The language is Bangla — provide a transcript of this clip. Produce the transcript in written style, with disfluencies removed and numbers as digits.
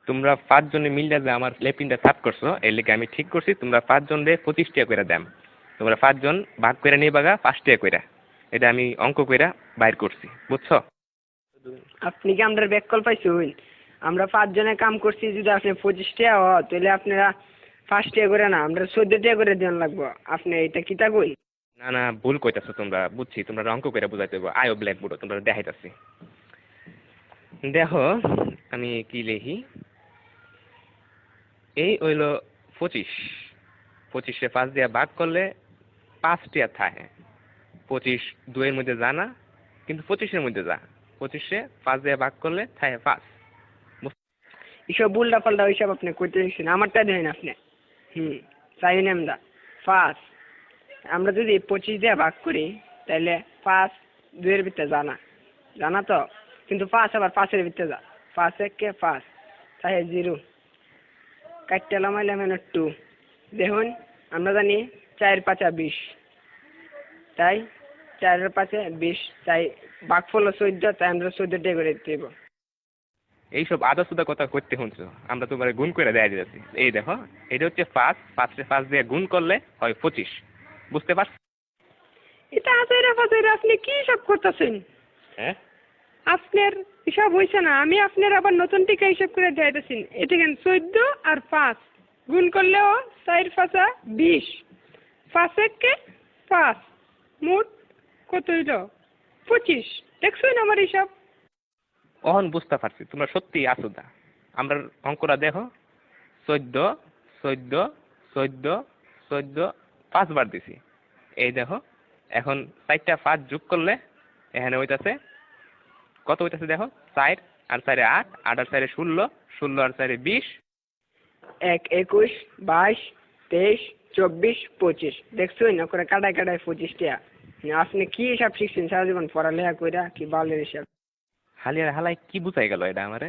তোমরা 5 জনে মিলে যে আমার লেপিনটা সাফ করছো এর লেগে আমি ঠিক করছি তোমরা 5 জন রে 25 টাকা করে দাম। তোমরা 5 জন ভাগ করে নিবাগা 5 টাকা করে। এটা আমি অঙ্ক কইরা বাইর করছি, বুঝছো? আপনি কি আমরা ব্যাককল পাইছুন? আমরা 5 জনে কাম করছি, যদি আপনি 25 টাকা হয় তাহলে আপনারা 5 টাকা করে না, আমরা 14 টাকা করে দেন লাগবো। আপনি এটা কিতা কই? না না, ভুল কইতাছো তোমরা, বুঝছি তোমরা অঙ্ক কইরা বুঝাইতে হইব। আয়ো ব্ল্যাকবোর্ড তোমরা দেখাইতাছি। দেখো আমি কি লিখি। এই হইল 25, 25-এ 5 দিয়া ভাগ করলে 5 টাকা থাকে। 25 2-এর মধ্যে যা না, কিন্তু 25-এর মধ্যে যা। 25-এ 5 দিয়া ভাগ করলে থাকে 5। এসব উল্টা পাল্টা ওইসব আপনি কইতে দিচ্ছেন, আমারটা দেন আপনি। চাই না আমরা 5। আমরা যদি 25 দিয়ে ভাগ করি তাহলে 5 2-এর ভিতরে জানা জানা তো, কিন্তু 5 আবার 5-এর ভিতরে যা। 5 1 5 তাই 0 কাটতে লামাইলাম 2। দেখুন আমরা জানি 4 5 20, তাই 4 5 20, তাই ভাগফল 14, তাই আমরা 14 টাকা করে দিতে হইব। এইসব আদা সুদা কথা করতে শুনছো, আমরা তোমার গুণ করে দেয়া দিতেছি। এই দেখো এটা হচ্ছে 5, 5-এ 5 দিয়ে গুণ করলে হয় 25, বুঝতে পারছো? এটা আজাইরা ফাজাইরা আপনি কি সব করতেছেন? হ্যাঁ, আপনার হিসাব হয়েছে না, আমি আপনার আবার নতুন টিকা হিসাব করে দেখাইতেছি। এটা কেন 14 আর 5 গুণ করলেও 4 5 20, 5 1 5, মোট কত হইল? 25। দেখছেন আমার হিসাব? অহন বুঝতে পারছি তোমরা সত্যি আসুদা। আমরা অঙ্কটা দেখো, 14 14 14 14 5 বার দিছি। এই দেখো এখন 4টা 5 যোগ করলে এখানে হইতাছে কত হইতাছে দেখো, 4 আর 4-এ 8, 8 আর 4-এ 16, 16 আর 4-এ 20। 1 21 22 23 24 25। দেখছেন না করে কাটায় কাটায় 25 টাকা। আপনি কি হিসাব শিখছেন সারা জীবন পড়ালেখা কইরা, কি বালের হিসাব? হালিয়ার হালাই কি বুঝাই গেল এটা আমারে?